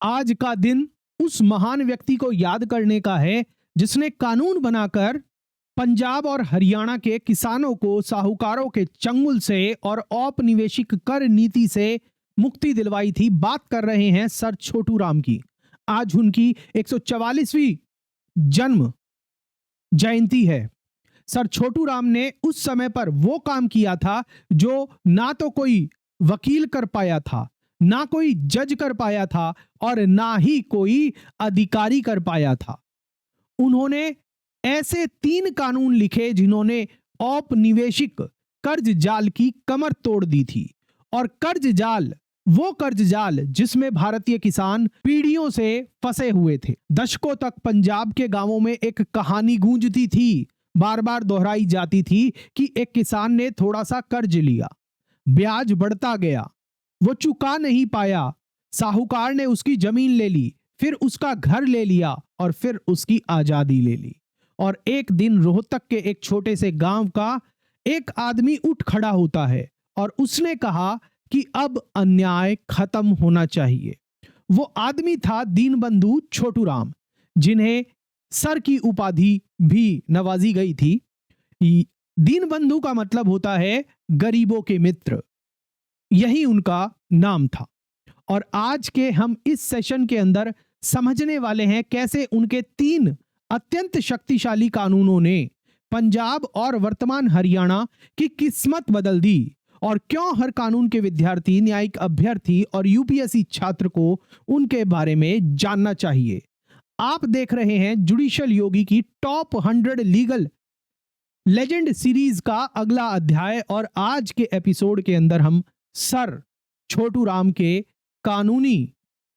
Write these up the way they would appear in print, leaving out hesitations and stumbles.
आज का दिन उस महान व्यक्ति को याद करने का है जिसने कानून बनाकर पंजाब और हरियाणा के किसानों को साहूकारों के चंगुल से और औपनिवेशिक कर नीति से मुक्ति दिलवाई थी। बात कर रहे हैं सर छोटू राम की। आज उनकी 144वीं जन्म जयंती है। सर छोटू राम ने उस समय पर वो काम किया था जो ना तो कोई वकील कर पाया था, ना कोई जज कर पाया था और ना ही कोई अधिकारी कर पाया था। उन्होंने ऐसे 3 कानून लिखे जिन्होंने औपनिवेशिक कर्ज जाल की कमर तोड़ दी थी। और वो कर्ज जाल जिसमें भारतीय किसान पीढ़ियों से फंसे हुए थे। दशकों तक पंजाब के गांवों में एक कहानी गूंजती थी, बार बार दोहराई जाती थी कि एक किसान ने थोड़ा सा कर्ज लिया, ब्याज बढ़ता गया, वो चुका नहीं पाया, साहूकार ने उसकी जमीन ले ली, फिर उसका घर ले लिया और फिर उसकी आजादी ले ली। और एक दिन रोहतक के एक छोटे से गांव का एक आदमी उठ खड़ा होता है और उसने कहा कि अब अन्याय खत्म होना चाहिए। वो आदमी था दीनबंधु छोटू राम, जिन्हें सर की उपाधि भी नवाजी गई थी। दीनबंधु का मतलब होता है गरीबों के मित्र, यही उनका नाम था। और आज के हम इस सेशन के अंदर समझने वाले हैं कैसे उनके 3 अत्यंत शक्तिशाली कानूनों ने पंजाब और वर्तमान हरियाणा की किस्मत बदल दी और क्यों हर कानून के विद्यार्थी, न्यायिक अभ्यर्थी और यूपीएससी छात्र को उनके बारे में जानना चाहिए। आप देख रहे हैं जुडिशियल योगी की टॉप 100 लीगल लेजेंड सीरीज का अगला अध्याय और आज के एपिसोड के अंदर हम सर छोटू राम के कानूनी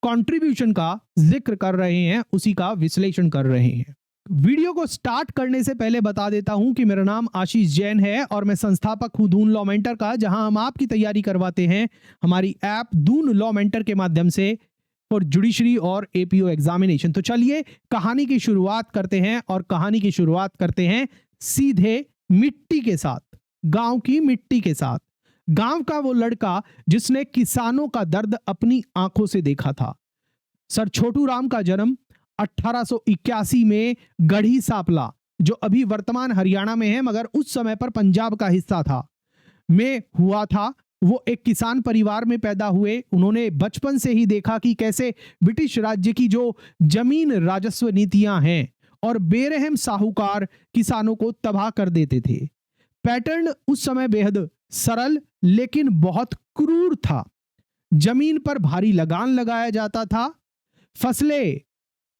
कंट्रीब्यूशन का जिक्र कर रहे हैं, उसी का विश्लेषण कर रहे हैं। वीडियो को स्टार्ट करने से पहले बता देता हूं कि मेरा नाम आशीष जैन है और मैं संस्थापक हूं दून लॉ मेंटर का, जहां हम आपकी तैयारी करवाते हैं हमारी ऐप दून लॉ मेंटर के माध्यम से फॉर जुडिशरी और एपीओ एग्जामिनेशन। तो चलिए कहानी की शुरुआत करते हैं और कहानी की शुरुआत करते हैं सीधे मिट्टी के साथ, गांव की मिट्टी के साथ। गांव का वो लड़का जिसने किसानों का दर्द अपनी आंखों से देखा था। सर छोटू राम का जन्म 1881 में गढ़ी सापला, जो अभी वर्तमान हरियाणा में है मगर उस समय पर पंजाब का हिस्सा था, में हुआ था। वो एक किसान परिवार में पैदा हुए। उन्होंने बचपन से ही देखा कि कैसे ब्रिटिश राज्य की जो जमीन राजस्व नीतियां हैं और बेरहम साहूकार किसानों को तबाह कर देते थे। पैटर्न उस समय बेहद सरल लेकिन बहुत क्रूर था। जमीन पर भारी लगान लगाया जाता था, फसलें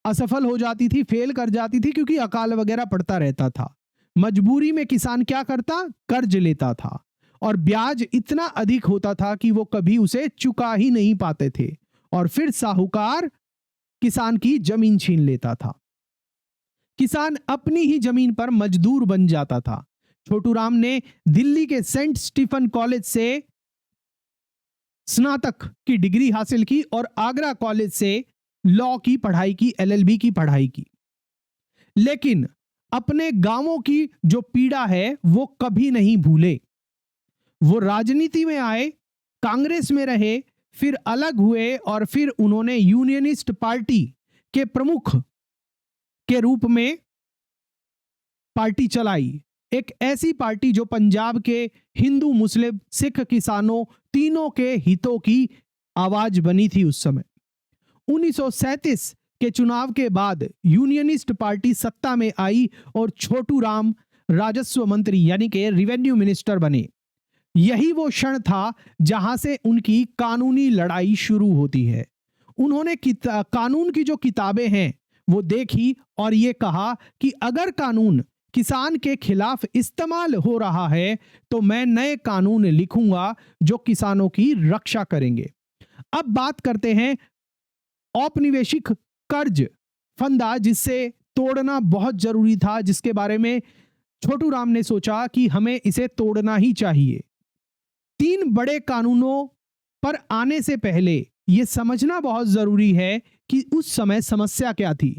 असफल हो जाती थी, फेल कर जाती थी क्योंकि अकाल वगैरह पड़ता रहता था। मजबूरी में किसान क्या करता, कर्ज लेता था और ब्याज इतना अधिक होता था कि वो कभी उसे चुका ही नहीं पाते थे और फिर साहूकार किसान की जमीन छीन लेता था। किसान अपनी ही जमीन पर मजदूर बन जाता था। छोटू राम ने दिल्ली के सेंट स्टीफन कॉलेज से स्नातक की डिग्री हासिल की और आगरा कॉलेज से लॉ की पढ़ाई की, एलएलबी की पढ़ाई की। लेकिन अपने गांवों की जो पीड़ा है वो कभी नहीं भूले। वो राजनीति में आए, कांग्रेस में रहे, फिर अलग हुए और फिर उन्होंने यूनियनिस्ट पार्टी के प्रमुख के रूप में पार्टी चलाई। एक ऐसी पार्टी जो पंजाब के हिंदू, मुस्लिम, सिख किसानों तीनों के हितों की आवाज बनी थी उस समय। 1937 के चुनाव के बाद यूनियनिस्ट पार्टी सत्ता में आई और छोटू राम राजस्व मंत्री यानी कि रेवेन्यू मिनिस्टर बने। यही वो क्षण था जहां से उनकी कानूनी लड़ाई शुरू होती है। उन्होंने कानून की जो किताबें हैं वो देखी और ये कहा कि अगर कानून किसान के खिलाफ इस्तेमाल हो रहा है तो मैं नए कानून लिखूंगा जो किसानों की रक्षा करेंगे। अब बात करते हैं औपनिवेशिक कर्ज फंदा, जिससे तोड़ना बहुत जरूरी था, जिसके बारे में छोटू राम ने सोचा कि हमें इसे तोड़ना ही चाहिए। 3 बड़े कानूनों पर आने से पहले यह समझना बहुत जरूरी है कि उस समय समस्या क्या थी।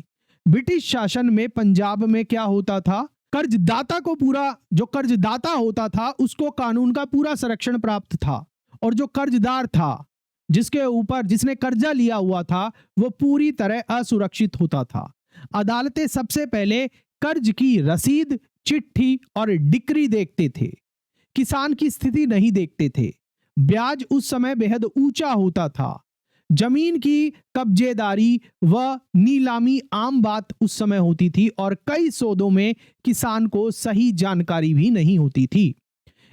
ब्रिटिश शासन में पंजाब में क्या होता था, कर्जदाता को पूरा, जो कर्जदाता होता था उसको कानून का पूरा संरक्षण प्राप्त था और जो कर्जदार था जिसके ऊपर जिसने कर्जा लिया हुआ था वो पूरी तरह असुरक्षित होता था। अदालतें सबसे पहले कर्ज की रसीद, चिट्ठी और डिक्री देखते थे, किसान की स्थिति नहीं देखते थे। ब्याज उस समय बेहद ऊंचा होता था। जमीन की कब्जेदारी व नीलामी आम बात उस समय होती थी और कई सौदों में किसान को सही जानकारी भी नहीं होती थी।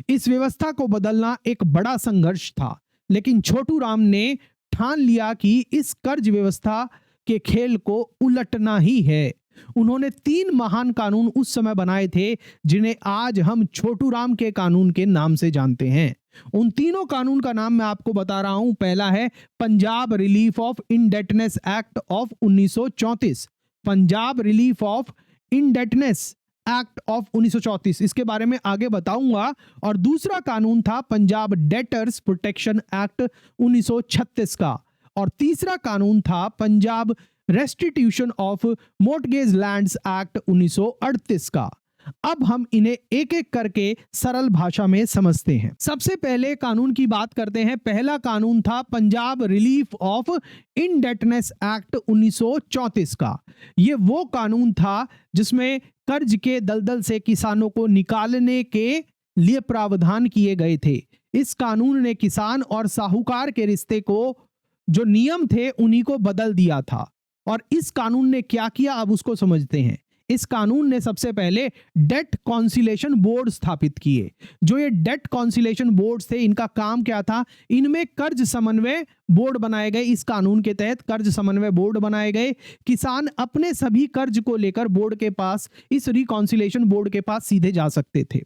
इस व्यवस्था को बदलना एक बड़ा संघर्ष था, लेकिन छोटू राम ने ठान लिया कि इस कर्ज व्यवस्था के खेल को उलटना ही है। उन्होंने 3 महान कानून उस समय बनाए थे जिन्हें आज हम छोटू राम के कानून के नाम से जानते हैं। उन तीनों कानून का नाम मैं आपको बता रहा हूं। पहला है Punjab relief of indebtedness act of 1934, Punjab relief of indebtedness act of 1934, इसके बारे में आगे बताऊंगा। और दूसरा कानून था पंजाब डेटर्स प्रोटेक्शन एक्ट 1936 का, और तीसरा कानून था Punjab restitution of mortgage lands act 1938 का। अब हम इन्हें एक एक करके सरल भाषा में समझते हैं। सबसे पहले कानून की बात करते हैं। पहला कानून था Punjab relief of indebtedness act 1934 का। यह वो कानून था जिसमें कर्ज के दलदल से किसानों को निकालने के लिए प्रावधान किए गए थे। इस कानून ने किसान और साहूकार के रिश्ते को जो नियम थे उन्हीं को बदल दिया था। और इस कानून ने क्या किया अब उसको समझते हैं। इस कानून ने सबसे पहले डेट कॉन्सिलेशन बोर्ड स्थापित किए। जो ये डेट कॉन्सिलेशन बोर्ड थे, इनका काम क्या था? इनमें कर्ज समन्वय बोर्ड बनाए गए। इस कानून के तहत कर्ज समन्वय बोर्ड बनाए गए। किसान अपने सभी कर्ज को लेकर बोर्ड के पास, इस रिकॉन्सिलेशन बोर्ड के पास सीधे जा सकते थे।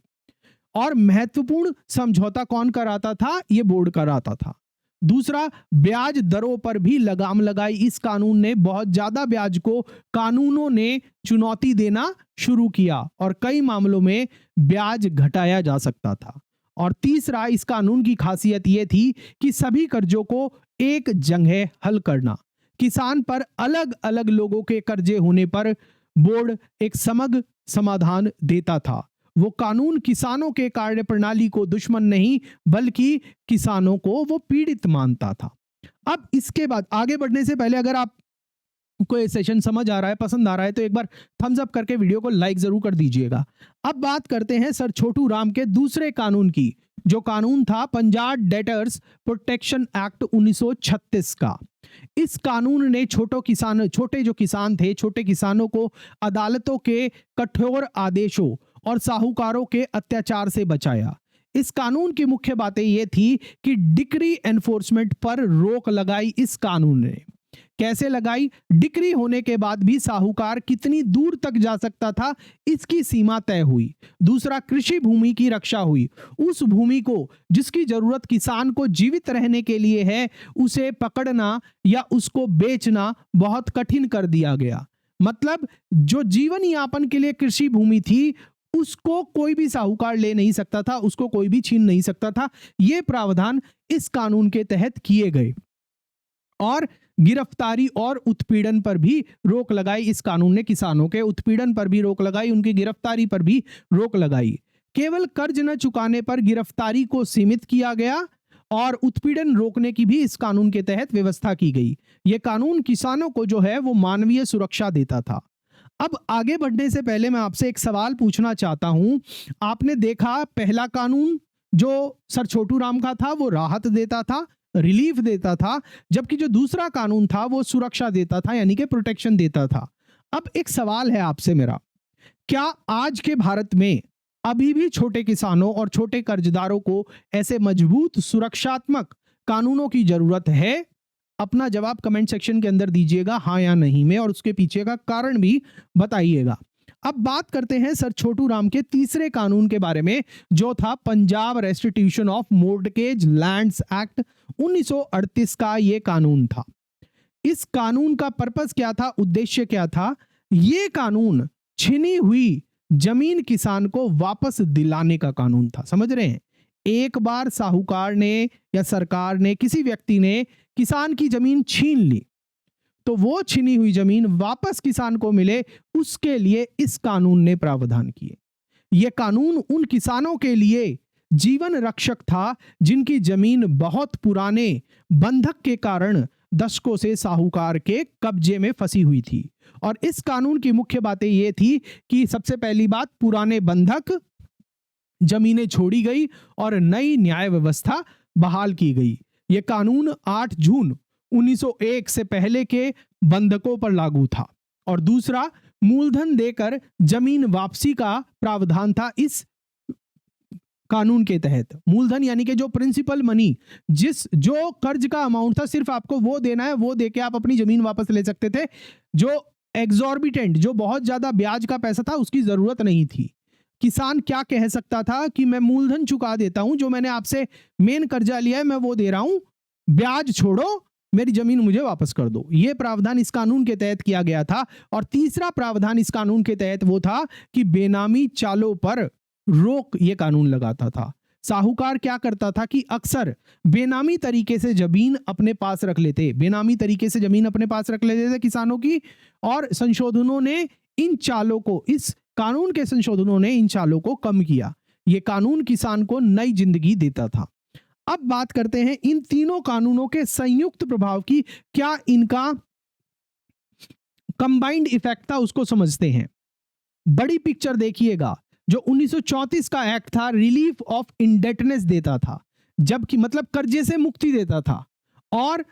और महत्वपूर्ण समझौता कौन कराता था? ये बोर्ड कराता था। दूसरा, ब्याज दरों पर भी लगाम लगाई। इस कानून ने बहुत ज्यादा ब्याज को कानूनों ने चुनौती देना शुरू किया और कई मामलों में ब्याज घटाया जा सकता था। और तीसरा, इस कानून की खासियत यह थी कि सभी कर्जों को एक जगह हल करना। किसान पर अलग अलग लोगों के कर्जे होने पर बोर्ड एक समग्र समाधान देता था। वो कानून किसानों के कार्य प्रणाली को दुश्मन नहीं बल्कि किसानों को वो पीड़ित मानता था। अब इसके बाद आगे बढ़ने से पहले अगर आप को ये सेशन समझ आ रहा है, पसंद आ रहा है, तो एक बार थम्स अप करके वीडियो को लाइक जरूर कर दीजिएगा। अब बात करते हैं सर छोटू राम के दूसरे कानून की, जो कानून था पंजाब डेटर्स प्रोटेक्शन एक्ट 1936 का। इस कानून ने छोटे जो किसान थे, छोटे किसानों को अदालतों के कठोर आदेशों और साहूकारों के अत्याचार से बचाया। इस कानून की मुख्य बातें ये थी कि डिक्री एनफोर्समेंट पर रोक लगाई। इस कानून ने कैसे लगाई? डिक्री होने के बाद भी साहूकार कितनी दूर तक जा सकता था, इसकी सीमा तय हुई। दूसरा, कृषि भूमि की रक्षा हुई। उस भूमि को जिसकी जरूरत किसान को जीवित रहने के लिए है, उसे पकड़ना या उसको बेचना बहुत कठिन कर दिया गया। मतलब जो जीवन यापन के लिए कृषि भूमि थी, उसको कोई भी साहूकार ले नहीं सकता था, उसको कोई भी छीन नहीं सकता था। ये प्रावधान इस कानून के तहत किए गए। और गिरफ्तारी और उत्पीड़न पर भी रोक लगाई। इस कानून ने किसानों के उत्पीड़न पर भी रोक लगाई, उनकी गिरफ्तारी पर भी रोक लगाई। केवल कर्ज न चुकाने पर गिरफ्तारी को सीमित किया गया और उत्पीड़न रोकने की भी इस कानून के तहत व्यवस्था की गई। यह कानून किसानों को जो है वो मानवीय सुरक्षा देता था। अब आगे बढ़ने से पहले मैं आपसे एक सवाल पूछना चाहता हूं। आपने देखा पहला कानून जो सर छोटू राम का था वो राहत देता था, रिलीफ देता था, जबकि जो दूसरा कानून था वो सुरक्षा देता था, यानी कि प्रोटेक्शन देता था। अब एक सवाल है आपसे मेरा, क्या आज के भारत में अभी भी छोटे किसानों और छोटे कर्जदारों को ऐसे मजबूत सुरक्षात्मक कानूनों की जरूरत है? अपना जवाब कमेंट सेक्शन के अंदर दीजिएगा, हाँ या नहीं में, और उसके पीछे का कारण भी बताइएगा। अब बात करते हैं सर छोटू राम के तीसरे कानून के बारे में, जो था Punjab restitution of mortgage lands act 1938 का। ये कानून था। इस कानून का पर्पस क्या था, उद्देश्य क्या था? ये कानून छिनी हुई जमीन किसान को वापस दिलाने का कानून था। समझ रहे हैं? एक बार साहूकार ने या सरकार ने, किसी व्यक्ति ने किसान की जमीन छीन ली, तो वो छिनी हुई जमीन वापस किसान को मिले, उसके लिए इस कानून ने प्रावधान किए। यह कानून उन किसानों के लिए जीवन रक्षक था, जिनकी जमीन बहुत पुराने बंधक के कारण दशकों से साहूकार के कब्जे में फंसी हुई थी। और इस कानून की मुख्य बातें ये थी कि सबसे पहली बात, पुराने बंधक जमीनें छोड़ी गई और नई न्याय व्यवस्था बहाल की गई। यह कानून 8 जून 1901 से पहले के बंधकों पर लागू था। और दूसरा, मूलधन देकर जमीन वापसी का प्रावधान था इस कानून के तहत। मूलधन यानी कि जो प्रिंसिपल मनी, जो कर्ज का अमाउंट था, सिर्फ आपको वो देना है, वो देके आप अपनी जमीन वापस ले सकते थे। जो एग्जॉर्बिटेंट, जो बहुत ज्यादा ब्याज का पैसा था, उसकी जरूरत नहीं थी। किसान क्या कह सकता था कि मैं मूलधन चुका देता हूं, जो मैंने आपसे मेन कर्जा लिया है मैं वो दे रहा हूं, ब्याज छोड़ो, मेरी जमीन मुझे वापस कर दो। यह प्रावधान इस कानून के तहत किया गया था। और तीसरा प्रावधान इस कानून के तहत वो था कि बेनामी चालों पर रोक ये कानून लगाता था। साहूकार क्या करता था कि अक्सर बेनामी तरीके से जमीन अपने पास रख लेते, किसानों की। और संशोधनों ने इन चालों को, इस कानून के संशोधनों ने इन चालों को कम किया। यह कानून किसान को नई जिंदगी देता था। अब बात करते हैं इन तीनों कानूनों के संयुक्त प्रभाव की। क्या इनका कंबाइंड इफेक्ट था, उसको समझते हैं। बड़ी पिक्चर देखिएगा। जो 1934 का एक्ट था, रिलीफ ऑफ इंडेटनेस देता था, जबकि मतलब कर्जे से मुक्ति देता था। और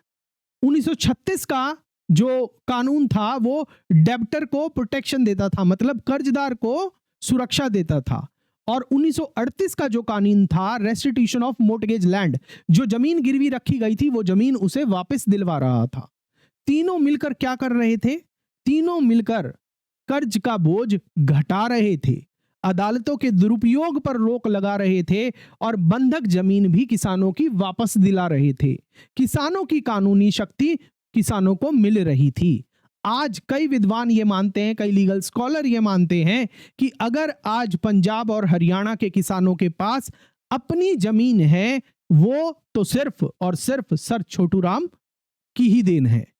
1936 का जो कानून था वो डेब्टर को प्रोटेक्शन देता था, मतलब कर्जदार को सुरक्षा देता था। और 1938 का जो कानून था, रेस्टिट्यूशन ऑफ मोर्टगेज लैंड, जो जमीन गिरवी रखी गई थी वो जमीन उसे वापस दिलवा रहा था। तीनों मिलकर क्या कर रहे थे? तीनों मिलकर कर्ज का बोझ घटा रहे थे, अदालतों के दुरुपयोग पर रोक लगा रहे थे और बंधक जमीन भी किसानों की वापस दिला रहे थे। किसानों की कानूनी शक्ति किसानों को मिल रही थी। आज कई विद्वान ये मानते हैं, कई लीगल स्कॉलर ये मानते हैं कि अगर आज पंजाब और हरियाणा के किसानों के पास अपनी जमीन है, वो तो सिर्फ और सिर्फ सर छोटू राम की ही देन है।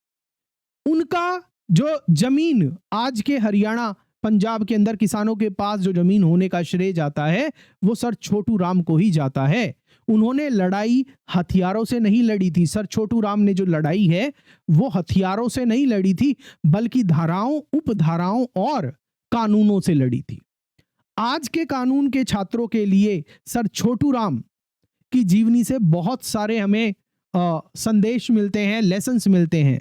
उनका जो जमीन आज के हरियाणा पंजाब के अंदर किसानों के पास जो जमीन होने का श्रेय जाता है, वो सर छोटू राम को ही जाता है। उन्होंने लड़ाई हथियारों से नहीं लड़ी थी। सर छोटू राम ने जो लड़ाई है वो हथियारों से नहीं लड़ी थी, बल्कि धाराओं, उपधाराओं और कानूनों से लड़ी थी। आज के कानून के छात्रों के लिए सर छोटू राम की जीवनी से बहुत सारे हमें संदेश मिलते हैं, लेसन्स मिलते हैं।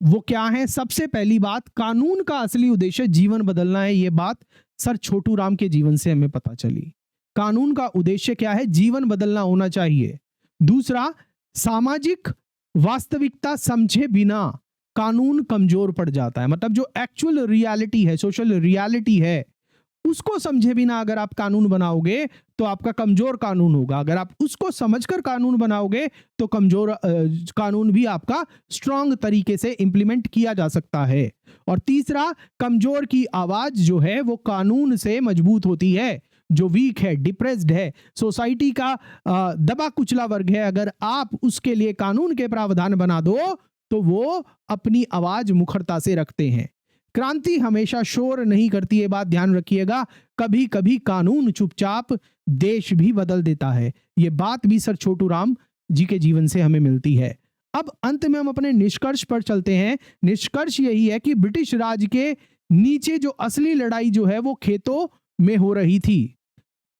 वो क्या है? सबसे पहली बात, कानून का असली उद्देश्य जीवन बदलना है। ये बात सर छोटू राम के जीवन से हमें पता चली। कानून का उद्देश्य क्या है? जीवन बदलना होना चाहिए। दूसरा, सामाजिक वास्तविकता समझे बिना कानून कमजोर पड़ जाता है। मतलब जो एक्चुअल रियलिटी है, सोशल रियलिटी है, उसको समझे बिना अगर आप कानून बनाओगे तो आपका कमजोर कानून होगा। अगर आप उसको समझकर कानून बनाओगे तो कमजोर कानून भी आपका स्ट्रांग तरीके से इंप्लीमेंट किया जा सकता है। और तीसरा, कमजोर की आवाज जो है वो कानून से मजबूत होती है। जो वीक है, डिप्रेस्ड है, सोसाइटी का दबा कुचला वर्ग है, अगर आप उसके लिए कानून के प्रावधान बना दो तो वो अपनी आवाज मुखरता से रखते हैं। क्रांति हमेशा शोर नहीं करती, ये बात ध्यान रखिएगा। कभी कभी कानून चुपचाप देश भी बदल देता है। ये बात भी सर छोटू राम जी के जीवन से हमें मिलती है। अब अंत में हम अपने निष्कर्ष पर चलते हैं। निष्कर्ष यही है कि ब्रिटिश राज के नीचे जो असली लड़ाई जो है वो खेतों में हो रही थी।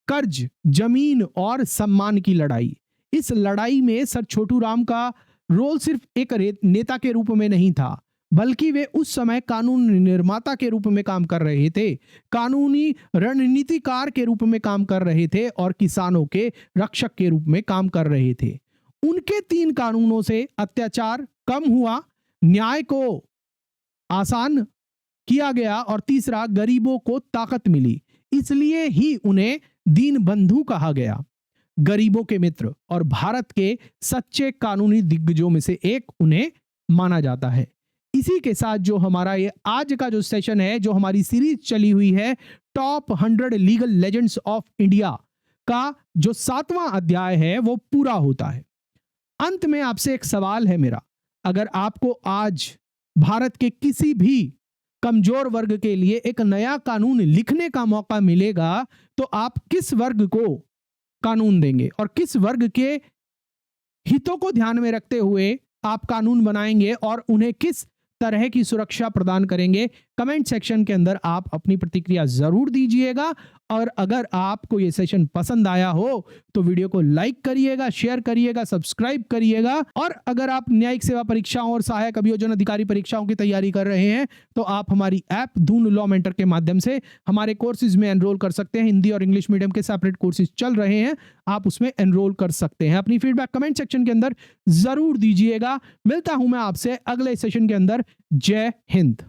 कर्ज, जमीन और सम्मान की लड़ाई। इस लड़ाई में सर छोटू राम का रोल सिर्फ एक नेता के रूप में नहीं था, बल्कि वे उस समय कानून निर्माता के रूप में काम कर रहे थे, कानूनी रणनीतिकार के रूप में काम कर रहे थे और किसानों के रक्षक के रूप में काम कर रहे थे। उनके 3 कानूनों से अत्याचार कम हुआ, न्याय को आसान किया गया और तीसरा, गरीबों को ताकत मिली। इसलिए ही उन्हें दीनबंधु कहा गया, गरीबों के मित्र और भारत के सच्चे कानूनी दिग्गजों में से एक उन्हें माना जाता है। इसी के साथ जो हमारा ये आज का जो सेशन है, जो हमारी सीरीज चली हुई है top 100 legal legends of India का जो 7वां अध्याय है वो पूरा होता है। अंत में आपसे एक सवाल है मेरा, अगर आपको आज भारत के किसी भी कमजोर वर्ग के लिए एक नया कानून लिखने का मौका मिलेगा तो आप किस वर्ग को कानून देंगे और किस वर्ग के हितों को ध्यान में रखते हुए आप कानून बनाएंगे और उन्हें किस तरह की सुरक्षा प्रदान करेंगे। कमेंट सेक्शन के अंदर आप अपनी प्रतिक्रिया जरूर दीजिएगा और अगर आपको ये सेशन पसंद आया हो तो वीडियो को लाइक करिएगा, शेयर करिएगा, सब्सक्राइब करिएगा। और अगर आप न्यायिक सेवा परीक्षाओं और सहायक अभियोजन अधिकारी परीक्षाओं की तैयारी कर रहे हैं तो आप हमारी ऐप धून लॉ मेंटर के माध्यम से हमारे कोर्सेज में एनरोल कर सकते हैं। हिंदी और इंग्लिश मीडियम के सेपरेट कोर्सेज चल रहे हैं, आप उसमें एनरोल कर सकते हैं। अपनी फीडबैक कमेंट सेक्शन के अंदर जरूर दीजिएगा। मिलता हूं मैं आपसे अगले सेशन के अंदर। जय हिंद।